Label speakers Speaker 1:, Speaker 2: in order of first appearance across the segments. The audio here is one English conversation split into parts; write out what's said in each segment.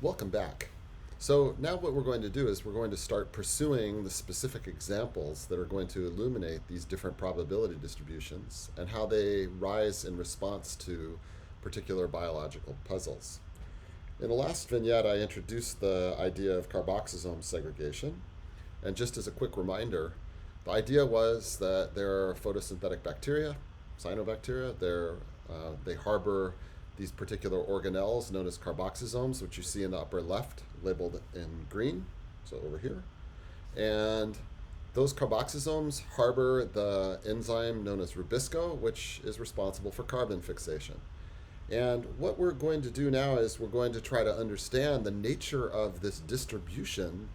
Speaker 1: Welcome back. So now what we're going to do is we're going to start pursuing the specific examples that are going to illuminate these different probability distributions and how they rise in response to particular biological puzzles. In the last vignette, I introduced the idea of carboxysome segregation. And just as a quick reminder, the idea was that there are photosynthetic bacteria, cyanobacteria. They harbor these particular organelles known as carboxysomes, which you see in the upper left, labeled in green, so over here. And those carboxysomes harbor the enzyme known as rubisco, which is responsible for carbon fixation. And what we're going to do now is we're going to try to understand the nature of this distribution,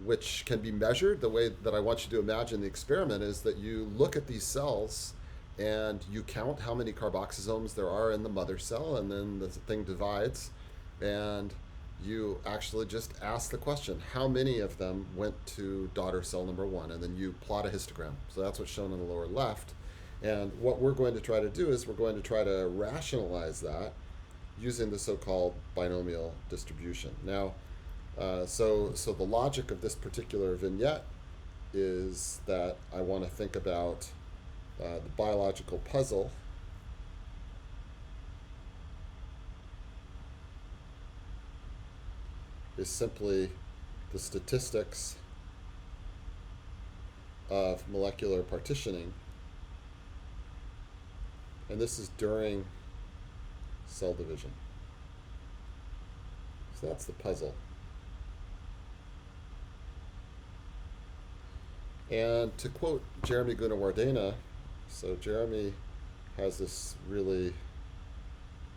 Speaker 1: which can be measured. The way that I want you to imagine the experiment is that you look at these cells and you count how many carboxysomes there are in the mother cell, and then the thing divides, and you actually just ask the question, how many of them went to daughter cell number 1, and then you plot a histogram. So that's what's shown in the lower left. And what we're going to try to do is we're going to try to rationalize that using the so-called binomial distribution. Now, so the logic of this particular vignette is that I want to think about the biological puzzle is simply the statistics of molecular partitioning. And this is during cell division. So that's the puzzle. And to quote Jeremy Gunawardena, so Jeremy has this really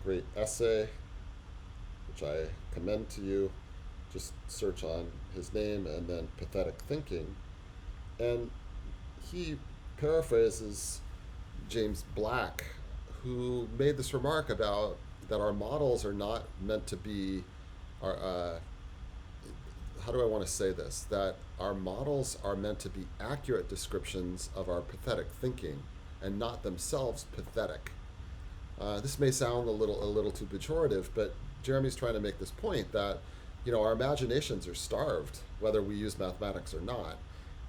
Speaker 1: great essay, which I commend to you. Just search on his name and then pathetic thinking. And he paraphrases James Black, who made this remark about that our models are not meant to be how do I want to say this? That our models are meant to be accurate descriptions of our pathetic thinking and not themselves pathetic. This may sound a little too pejorative, but Jeremy's trying to make this point that our imaginations are starved, whether we use mathematics or not,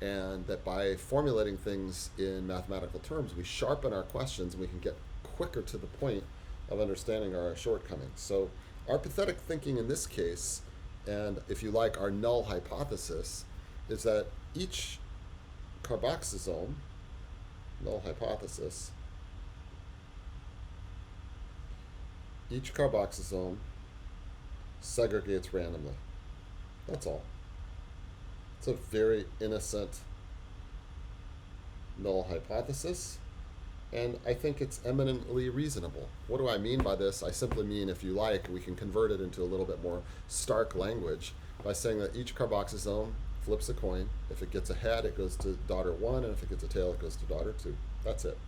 Speaker 1: and that by formulating things in mathematical terms, we sharpen our questions and we can get quicker to the point of understanding our shortcomings. So our pathetic thinking in this case, and if you like, our null hypothesis, is that each carboxysome, null hypothesis, each carboxysome segregates randomly. That's all. It's a very innocent null hypothesis, and I think it's eminently reasonable. What do I mean by this? I simply mean, if you like, we can convert it into a little bit more stark language by saying that each carboxysome flips a coin. If it gets a head, it goes to daughter 1, and if it gets a tail, it goes to daughter 2. That's it.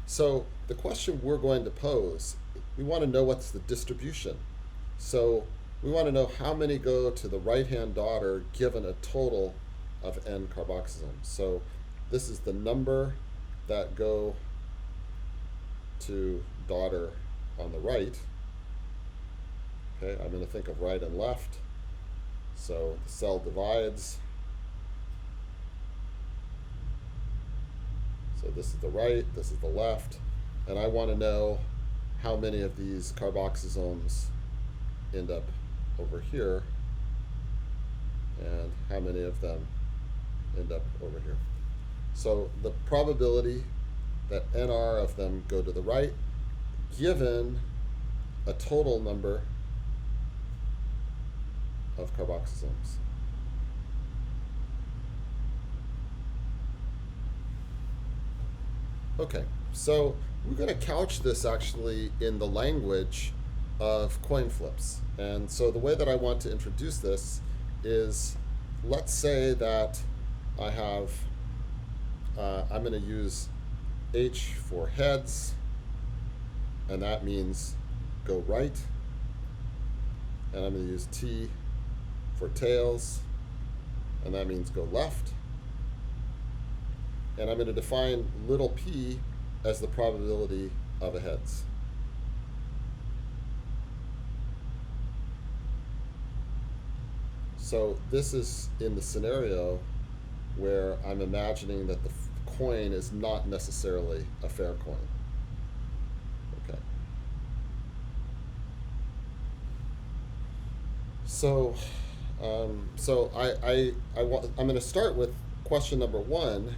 Speaker 1: So the question we're going to pose, we want to know what's the distribution. So we want to know how many go to the right-hand daughter given a total of n carboxysomes. So this is the number that go to daughter on the right. Okay, I'm going to think of right and left. So the cell divides. So this is the right, this is the left, and I want to know how many of these carboxysomes end up over here, and how many of them end up over here. So the probability that NR of them go to the right, given a total number of carboxysomes. Okay, so we're going to couch this actually in the language of coin flips. And so the way that I want to introduce this is, let's say that I have, I'm going to use H for heads, and that means go right. And I'm going to use T for tails, and that means go left. And I'm going to define little p as the probability of a heads. So this is in the scenario where I'm imagining that the coin is not necessarily a fair coin. Okay. So, I'm going to start with question number one,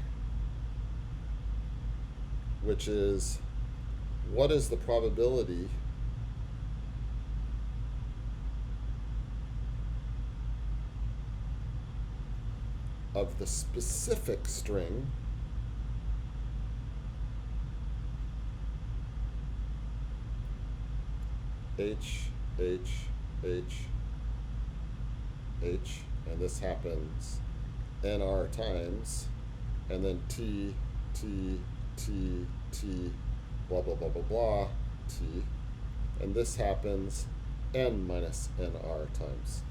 Speaker 1: which is, what is the probability of the specific string H, H, H, H, and this happens NR times, and then T, T, T, T, blah, blah, blah, blah, blah, T, and this happens N minus NR times.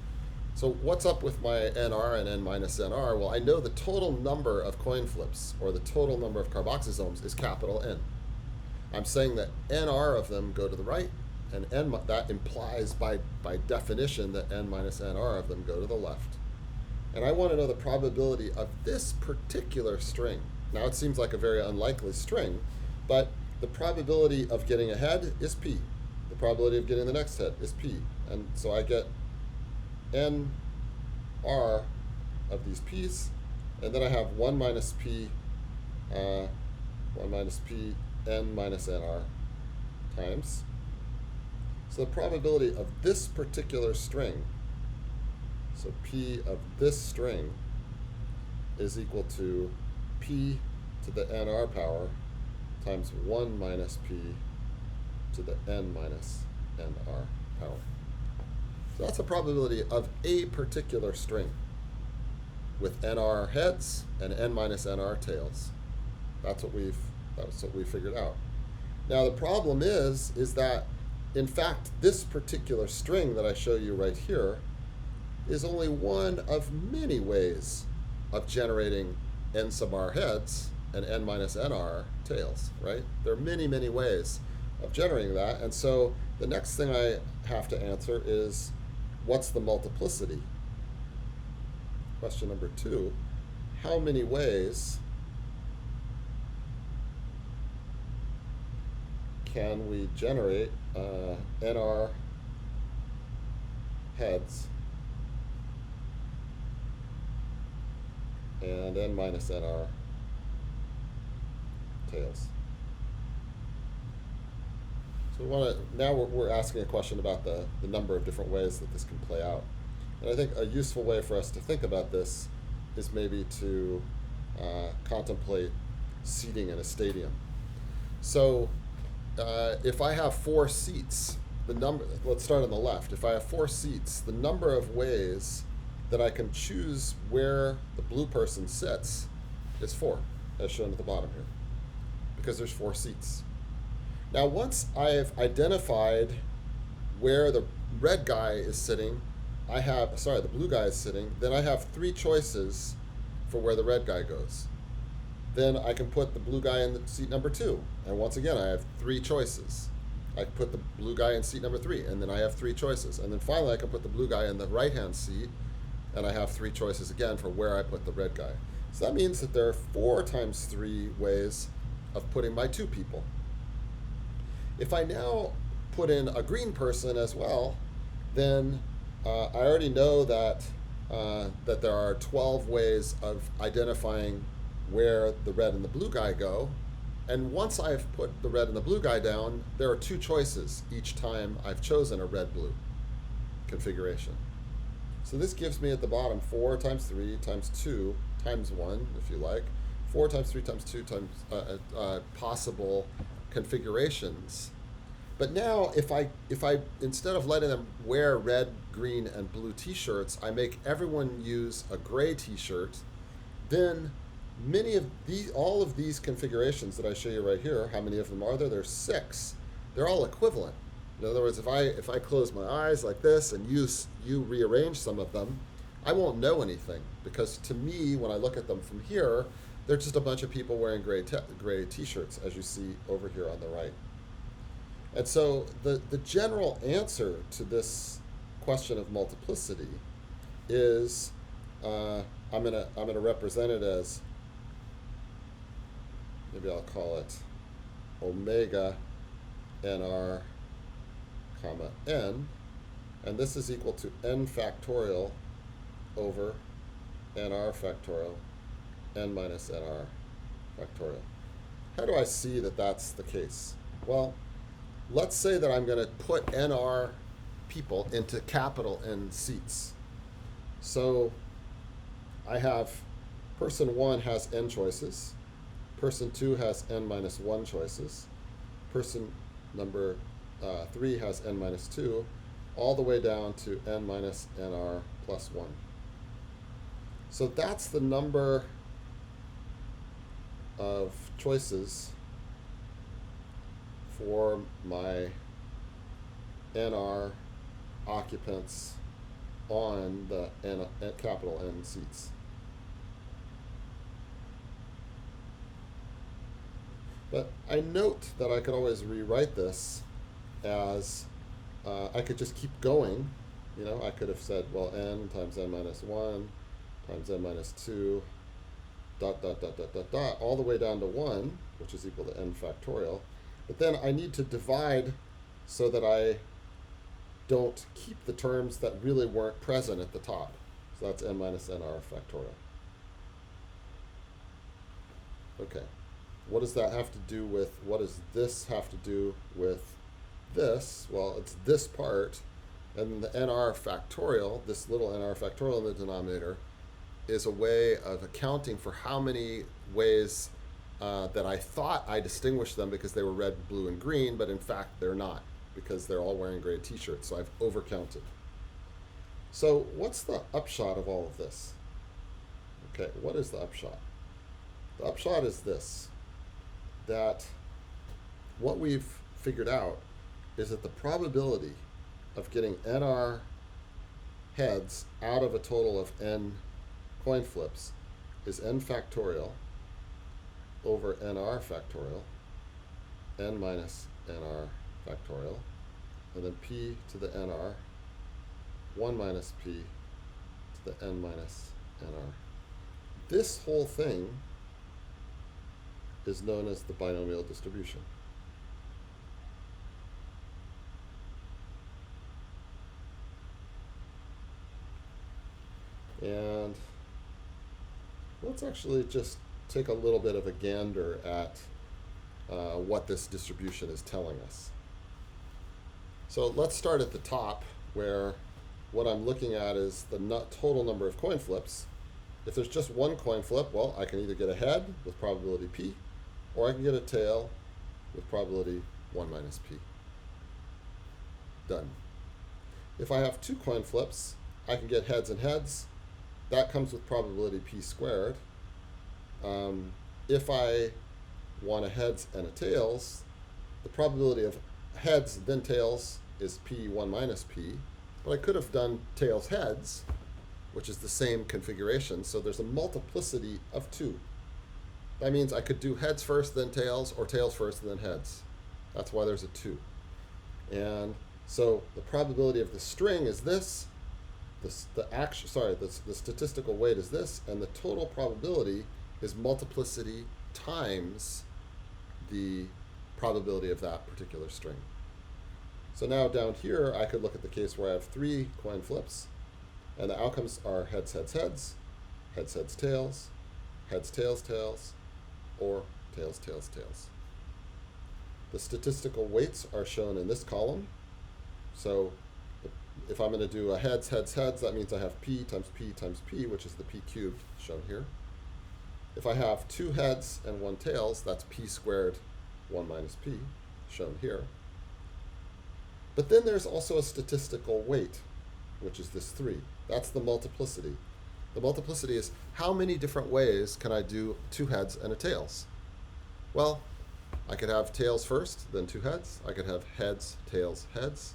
Speaker 1: So what's up with my NR and N minus NR? Well, I know the total number of coin flips, or the total number of carboxysomes, is capital N. I'm saying that NR of them go to the right, and that implies by definition that N minus NR of them go to the left. And I want to know the probability of this particular string. Now it seems like a very unlikely string, but the probability of getting a head is P. The probability of getting the next head is P. And so I get NR of these P's, and then I have 1 minus P, N minus NR times. So the probability of this particular string, so P of this string, is equal to P to the NR power times 1 minus P to the N minus NR power. So that's the probability of a particular string with NR heads and N minus NR tails. That's what we figured out. Now the problem is that in fact this particular string that I show you right here is only one of many ways of generating N sub R heads and N minus NR tails, right? There are many, many ways of generating that, and so the next thing I have to answer is, what's the multiplicity? Question number 2, how many ways can we generate NR heads and N minus NR tails? So now we're asking a question about the number of different ways that this can play out. And I think a useful way for us to think about this is maybe to contemplate seating in a stadium. So if I have 4 seats, let's start on the left. If I have 4 seats, the number of ways that I can choose where the blue person sits is 4, as shown at the bottom here, because there's 4 seats. Now, once I've identified where the red guy is sitting, the blue guy is sitting, then I have 3 choices for where the red guy goes. Then I can put the blue guy in seat number 2, and once again, I have 3 choices. I can put the blue guy in seat number 3, and then I have 3 choices. And then finally, I can put the blue guy in the right-hand seat, and I have 3 choices again for where I put the red guy. So that means that there are 4 times 3 ways of putting my 2 people. If I now put in a green person as well, then I already know that there are 12 ways of identifying where the red and the blue guy go. And once I've put the red and the blue guy down, there are 2 choices each time I've chosen a red-blue configuration. So this gives me at the bottom 4 times 3 times 2 times 1, if you like. 4 times 3 times 2 times possible configurations. But now if I instead of letting them wear red, green, and blue t-shirts, I make everyone use a gray t-shirt, then all of these configurations that I show you right here, how many of them are there? There's 6. They're all equivalent. In other words, if I close my eyes like this and you rearrange some of them, I won't know anything, because to me, when I look at them from here, they're just a bunch of people wearing gray t-shirts, as you see over here on the right. And so the general answer to this question of multiplicity is I'm gonna represent it as, maybe I'll call it omega nr comma n, and this is equal to n factorial over nr factorial n minus nr factorial. How do I see that that's the case? Well, let's say that I'm going to put nr people into capital N seats. So I have person 1 has n choices, person 2 has n minus 1 choices, person number 3 has n minus 2, all the way down to n minus nr plus 1. So that's the number of choices for my nr occupants on the capital N seats. But I note that I could always rewrite this as I could just keep going. You know, I could have said, well, n times n minus 1 times n minus 2 dot, dot, dot, dot, dot, dot, all the way down to 1, which is equal to n factorial. But then I need to divide so that I don't keep the terms that really weren't present at the top. So that's n minus nr factorial. Okay. What does that have to do with, what does this have to do with this? Well, it's this part, and the nr factorial, this little nr factorial in the denominator, is a way of accounting for how many ways that I thought I distinguished them because they were red, blue, and green, but in fact they're not, because they're all wearing gray t-shirts, so I've overcounted. So what's the upshot of all of this? Okay, what is the upshot? The upshot is this, that what we've figured out is that the probability of getting nr heads out of a total of n coin flips is n factorial over nr factorial, n minus nr factorial, and then p to the nr, 1 minus p to the n minus nr. This whole thing is known as the binomial distribution. And let's actually just take a little bit of a gander at what this distribution is telling us. So let's start at the top, where what I'm looking at is the total number of coin flips. If there's just one coin flip, well, I can either get a head with probability p, or I can get a tail with probability 1 minus p. Done. If I have two coin flips, I can get heads and heads. That comes with probability p squared. If I want a heads and a tails, the probability of heads then tails is p 1 minus p. But I could have done tails heads, which is the same configuration. So there's a multiplicity of 2. That means I could do heads first, then tails, or tails first, and then heads. That's why there's a 2. And so the probability of the string is this. The statistical weight is this, and the total probability is multiplicity times the probability of that particular string. So now down here, I could look at the case where I have 3 coin flips, and the outcomes are heads, heads, heads, heads, heads, tails, heads, tails, tails, or tails, tails, tails. The statistical weights are shown in this column. So if I'm going to do a heads, heads, heads, that means I have p times p times p, which is the p cubed shown here. If I have 2 heads and 1 tails, that's p squared 1 minus p, shown here. But then there's also a statistical weight, which is this 3. That's the multiplicity. The multiplicity is how many different ways can I do 2 heads and a tails? Well, I could have tails first, then 2 heads. I could have heads, tails, heads.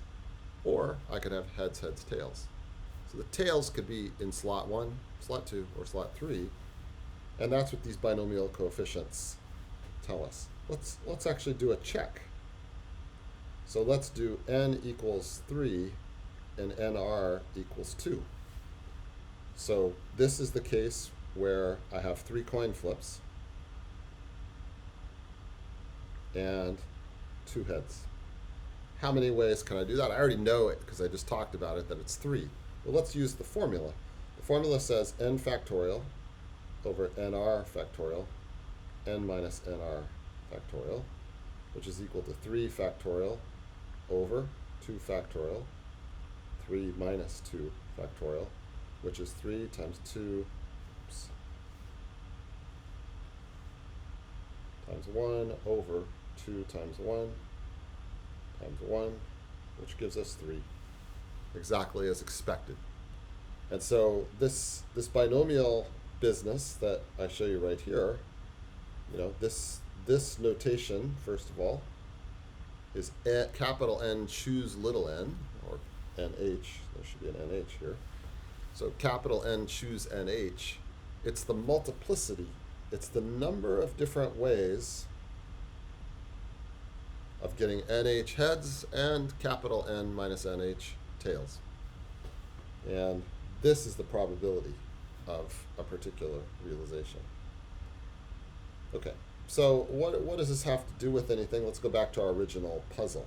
Speaker 1: Or I could have heads, heads, tails. So the tails could be in slot 1, slot 2, or slot 3. And that's what these binomial coefficients tell us. Let's actually do a check. So let's do n equals 3 and nr equals 2. So this is the case where I have 3 coin flips and 2 heads. How many ways can I do that? I already know it because I just talked about it, that it's 3. Well, let's use the formula. The formula says n factorial over nr factorial, n minus nr factorial, which is equal to 3 factorial over 2 factorial, 3 minus 2 factorial, which is 3 times 2 times 1 over 2 times 1 times 1, which gives us 3, exactly as expected. And so this binomial business that I show you right here, this notation, first of all, is capital N choose little n, or NH. There should be an NH here. So capital N choose NH. It's the multiplicity. It's the number of different ways of getting NH heads and capital N minus NH tails. And this is the probability of a particular realization. Okay, so what does this have to do with anything? Let's go back to our original puzzle.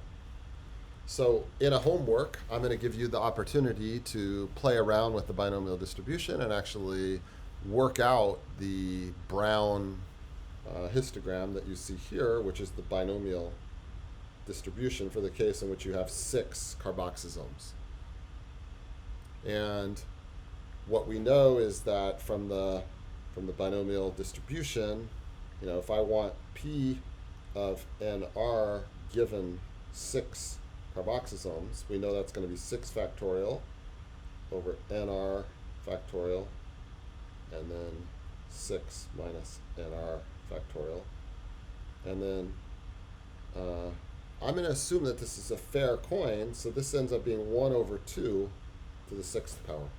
Speaker 1: So in a homework, I'm going to give you the opportunity to play around with the binomial distribution and actually work out the brown histogram that you see here, which is the binomial distribution for the case in which you have 6 carboxysomes. And what we know is that from the binomial distribution, if I want P of nr given 6 carboxysomes, we know that's going to be 6 factorial over nr factorial, and then 6 minus nr factorial. And then I'm going to assume that this is a fair coin, so this ends up being 1 over 2 to the 6th power.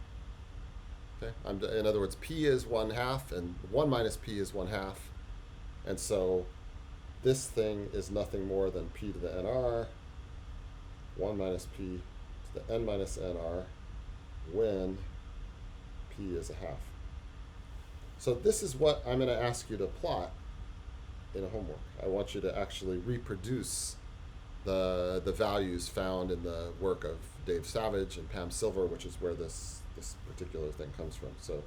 Speaker 1: Okay? In other words, P is 1/2, and 1 minus P is 1/2. And so this thing is nothing more than P to the nr, 1 minus P to the n minus nr, when P is 1/2. So this is what I'm going to ask you to plot in a homework. I want you to actually reproduce the values found in the work of Dave Savage and Pam Silver, which is where this particular thing comes from. So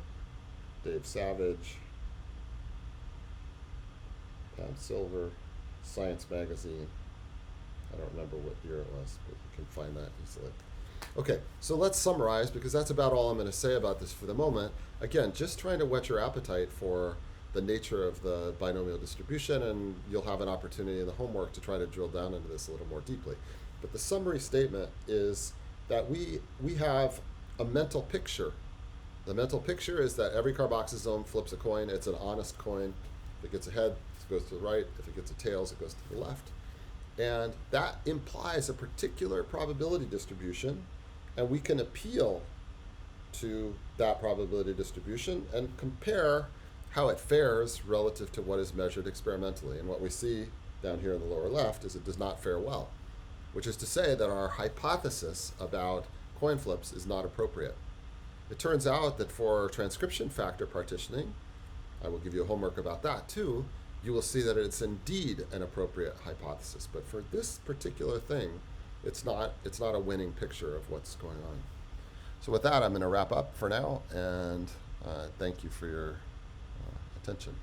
Speaker 1: Dave Savage, Pam Silver, Science Magazine. I don't remember what year it was, but you can find that easily. Okay, so let's summarize, because that's about all I'm going to say about this for the moment. Again, just trying to whet your appetite for the nature of the binomial distribution, and you'll have an opportunity in the homework to try to drill down into this a little more deeply. But the summary statement is that we have a mental picture. The mental picture is that every carboxysome flips a coin. It's an honest coin. If it gets a head, it goes to the right. If it gets a tails, it goes to the left. And that implies a particular probability distribution, and we can appeal to that probability distribution and compare how it fares relative to what is measured experimentally. And what we see down here in the lower left is it does not fare well, which is to say that our hypothesis about coin flips is not appropriate. It turns out that for transcription factor partitioning, I will give you a homework about that too, you will see that it's indeed an appropriate hypothesis. But for this particular thing, it's not a winning picture of what's going on. So with that, I'm going to wrap up for now, and thank you for your attention.